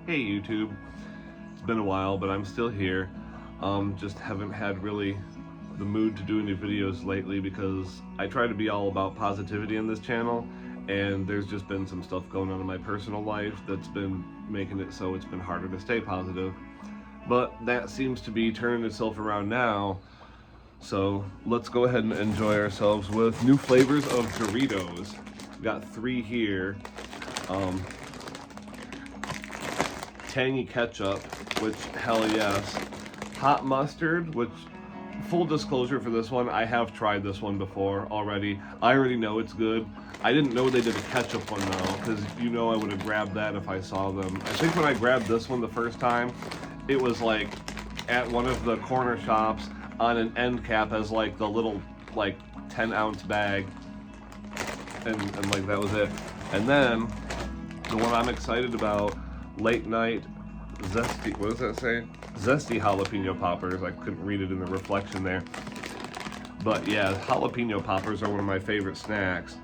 Hey YouTube, it's been a while, but I'm still here. Just haven't had really the mood to do any videos lately because I try to be all about positivity in this channel, and there's just been some stuff going on in my personal life that's been making it so it's been harder to stay positive. But that seems to be turning itself around now, so let's go ahead and enjoy ourselves with new flavors of Doritos. Got 3 here. Tangy ketchup, which hell yes. Hot mustard, which full disclosure for this one, I have tried this one before already. I already know it's good. I didn't know they did a ketchup one though, because I would have grabbed that if I saw them. I think when I grabbed this one the first time, it was like at one of the corner shops on an end cap as like the little like 10-ounce bag, and like that was it. And then the one I'm excited about, late night zesty, what does that say? Zesty jalapeno poppers. I couldn't read it in the reflection there. But yeah, jalapeno poppers are one of my favorite snacks.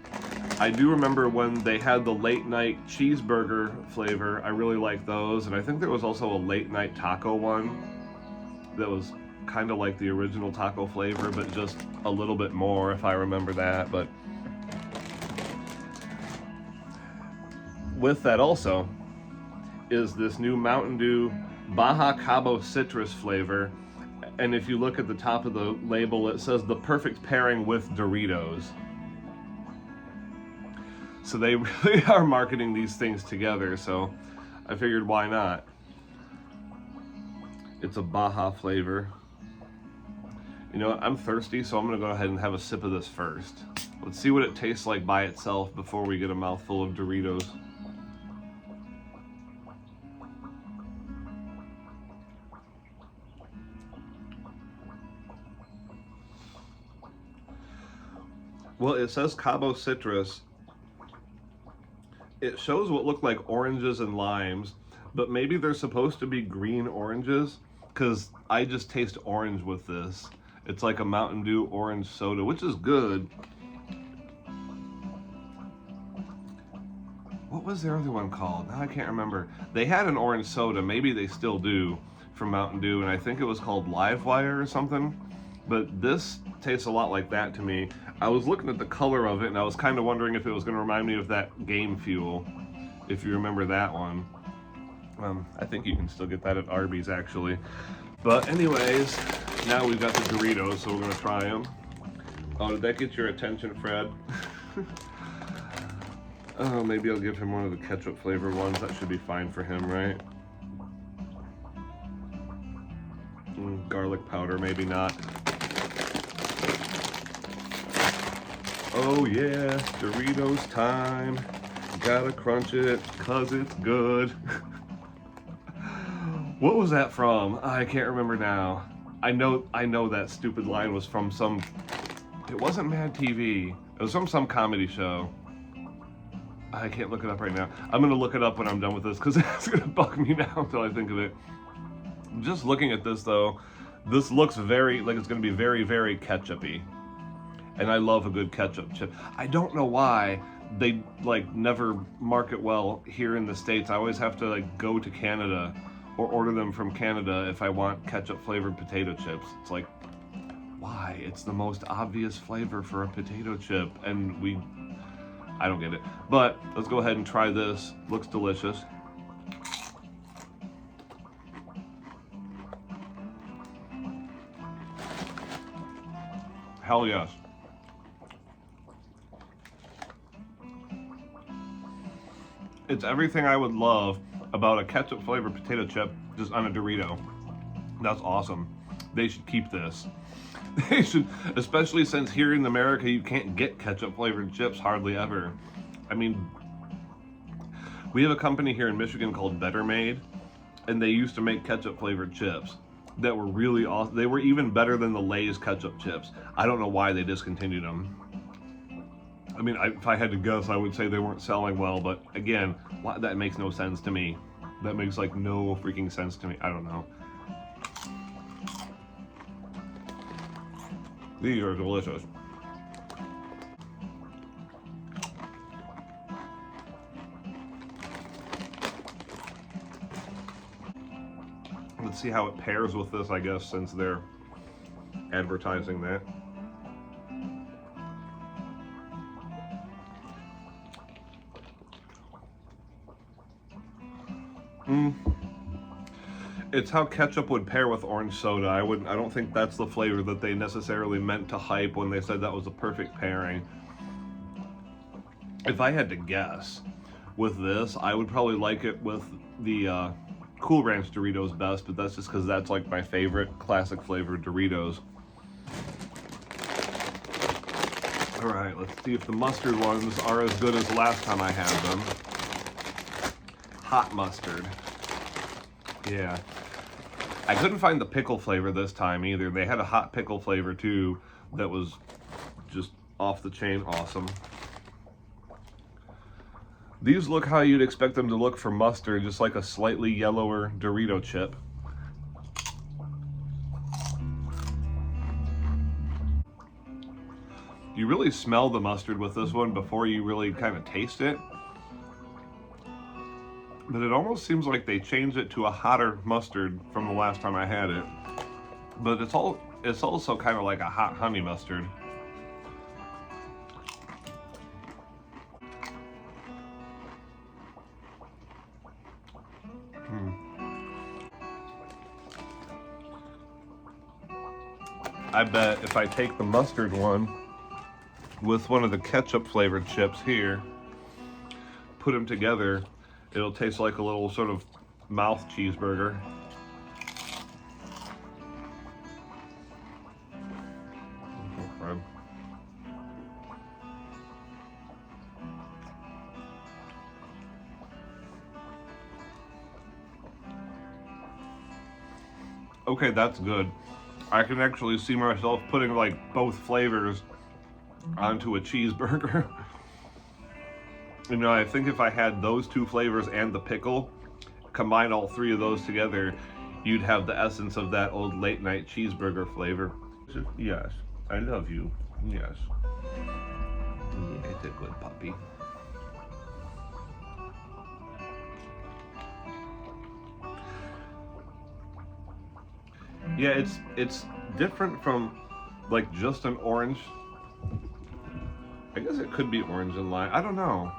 I do remember when they had the late night cheeseburger flavor. I really like those. And I think there was also a late night taco one that was kind of like the original taco flavor, but just a little bit more, if I remember that. But with that also is this new Mountain Dew Baja Cabo citrus flavor, and if you look at the top of the label, it says the perfect pairing with Doritos. So they really are marketing these things together, so I figured why not. It's a Baja flavor. You know what, I'm thirsty, so I'm gonna go ahead and have a sip of this first. Let's see what it tastes like by itself before we get a mouthful of Doritos. Well, it says Cabo citrus. It shows what look like oranges and limes, but maybe they're supposed to be green oranges, because I just taste orange with this. It's like a Mountain Dew orange soda, which is good. What was their other one called? Now I can't remember. They had an orange soda, maybe they still do, from Mountain Dew, and I think it was called Livewire or something. But this tastes a lot like that to me. I was looking at the color of it and I was kind of wondering if it was going to remind me of that Game Fuel, if you remember that one. I think you can still get that at Arby's actually. But anyways, now we've got the Doritos, so we're going to try them. Oh, did that get your attention, Fred? Oh, maybe I'll give him one of the ketchup flavor ones. That should be fine for him, right? Garlic powder, maybe not. Oh yeah, Doritos time. Gotta crunch it, cause it's good. What was that from? I can't remember now. I know that stupid line was from some, it wasn't Mad TV. It was from some comedy show. I can't look it up right now. I'm gonna look it up when I'm done with this because it's gonna bug me now until I think of it. Just looking at this though, this looks very, like it's gonna be very, very ketchup-y. And I love a good ketchup chip. I don't know why they like never market well here in the States. I always have to like go to Canada or order them from Canada if I want ketchup flavored potato chips. It's like, why? It's the most obvious flavor for a potato chip, and I don't get it. But let's go ahead and try this. Looks delicious. Hell yes. It's everything I would love about a ketchup flavored potato chip just on a Dorito. That's awesome. They should keep this. They should, especially since here in America you can't get ketchup flavored chips hardly ever. I mean, we have a company here in Michigan called Better Made, and they used to make ketchup flavored chips that were really awesome. They were even better than the Lay's ketchup chips. I don't know why they discontinued them. I mean, if I had to guess, I would say they weren't selling well, but again, that makes no sense to me. That makes like no freaking sense to me. I don't know. These are delicious. Let's see how it pairs with this, I guess, since they're advertising that. It's how ketchup would pair with orange soda. I don't think that's the flavor that they necessarily meant to hype when they said that was the perfect pairing. If I had to guess with this, I would probably like it with the Cool Ranch Doritos best, but that's just because that's like my favorite classic flavored Doritos. All right, let's see if the mustard ones are as good as last time I had them. Hot mustard. Yeah. I couldn't find the pickle flavor this time either. They had a hot pickle flavor too that was just off the chain awesome. These look how you'd expect them to look for mustard, just like a slightly yellower Dorito chip. You really smell the mustard with this one before you really kind of taste it. But it almost seems like they changed it to a hotter mustard from the last time I had it. But it's also kind of like a hot honey mustard. I bet if I take the mustard one with one of the ketchup flavored chips here, put them together, it'll taste like a little sort of mouth cheeseburger. Okay, that's good. I can actually see myself putting like both flavors onto a cheeseburger. You know, I think if I had those two flavors and the pickle, combine all three of those together, you'd have the essence of that old late night cheeseburger flavor. Yes, I love you. Yes. Yeah, it's a good puppy. Yeah, it's different from like just an orange. I guess it could be orange and lime. I don't know.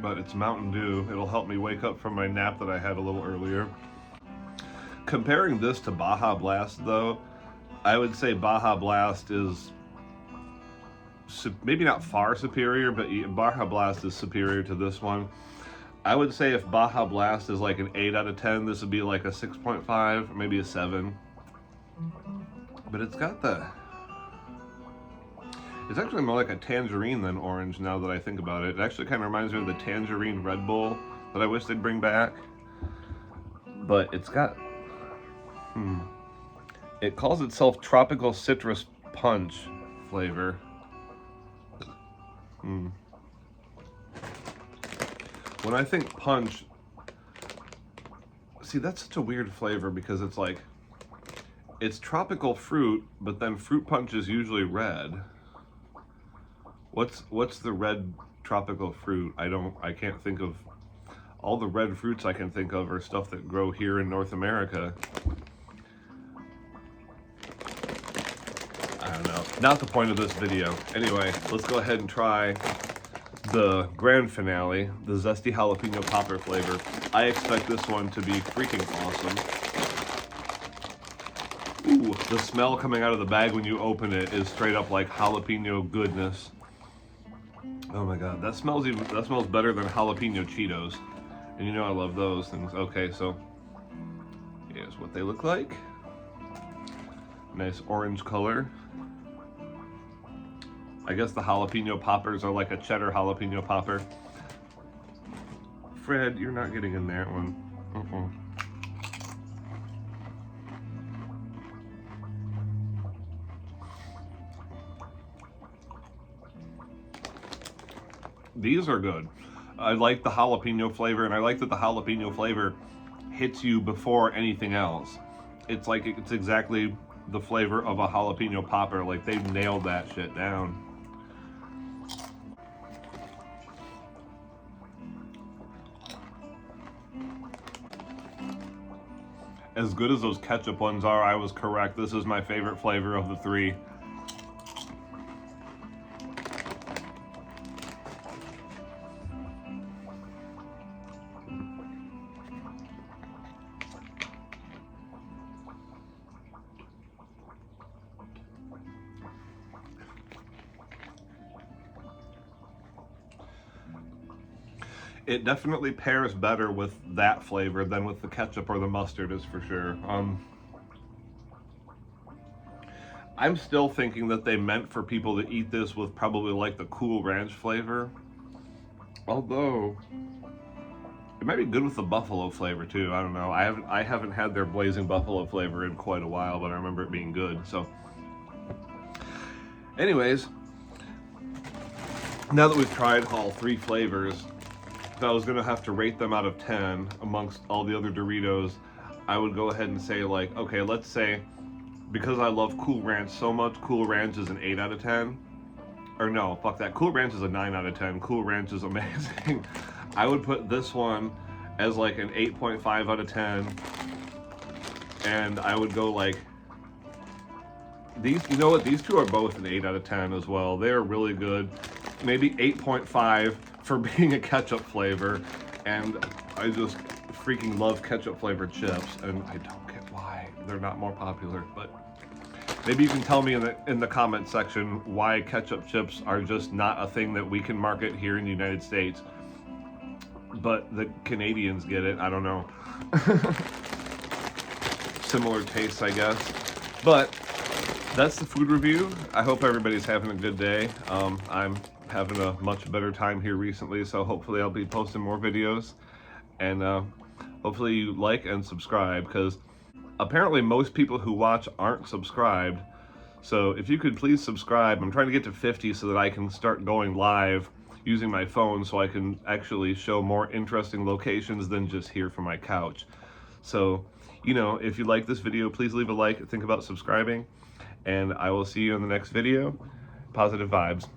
But it's Mountain Dew. It'll help me wake up from my nap that I had a little earlier. Comparing this to Baja Blast though, I would say Baja Blast is maybe not far superior, but Baja Blast is superior to this one. I would say if Baja Blast is like an 8 out of 10, this would be like a 6.5, or maybe a 7. But it's got it's actually more like a tangerine than orange now that I think about it. It actually kind of reminds me of the tangerine Red Bull that I wish they'd bring back. But it's got, it calls itself Tropical Citrus Punch flavor. When I think punch, see, that's such a weird flavor because it's like, it's tropical fruit, but then fruit punch is usually red. What's the red tropical fruit? I can't think of. All the red fruits I can think of are stuff that grow here in North America. I don't know. Not the point of this video. Anyway, let's go ahead and try the grand finale, the zesty jalapeno popper flavor. I expect this one to be freaking awesome. Ooh, the smell coming out of the bag when you open it is straight up like jalapeno goodness. Oh my god, that smells better than jalapeno Cheetos. And you know I love those things. Okay, so here's what they look like. Nice orange color. I guess the jalapeno poppers are like a cheddar jalapeno popper. Fred, you're not getting in that one. These are good. I like the jalapeno flavor, and I like that the jalapeno flavor hits you before anything else. It's like it's exactly the flavor of a jalapeno popper. Like, they've nailed that shit down. as good as those ketchup ones are, I was correct. This is my favorite flavor of the three. It definitely pairs better with that flavor than with the ketchup or the mustard, is for sure. I'm still thinking that they meant for people to eat this with probably like the Cool Ranch flavor. Although, it might be good with the buffalo flavor too. I don't know. I haven't had their blazing buffalo flavor in quite a while, but I remember it being good. So, anyways, now that we've tried all three flavors, if I was gonna have to rate them out of 10 amongst all the other Doritos, I would go ahead and say, like, okay, let's say, because I love Cool Ranch so much, Cool Ranch is an 8 out of 10. Or no, fuck that. Cool Ranch is a 9 out of 10. Cool Ranch is amazing. I would put this one as like an 8.5 out of 10. And I would go like, these, you know what, these two are both an 8 out of 10 as well. They're really good. Maybe 8.5 for being a ketchup flavor, and I just freaking love ketchup flavored chips, and I don't get why they're not more popular, but maybe you can tell me in the comment section why ketchup chips are just not a thing that we can market here in the United States, but the Canadians get it. I don't know. Similar tastes, I guess, but that's the food review. I hope everybody's having a good day. I'm having a much better time here recently, so hopefully I'll be posting more videos, and hopefully you like and subscribe, because apparently most people who watch aren't subscribed. So if you could please subscribe. I'm trying to get to 50 so that I can start going live using my phone, so I can actually show more interesting locations than just here from my couch. So, you know, if you like this video, please leave a like, think about subscribing, and I will see you in the next video. Positive vibes.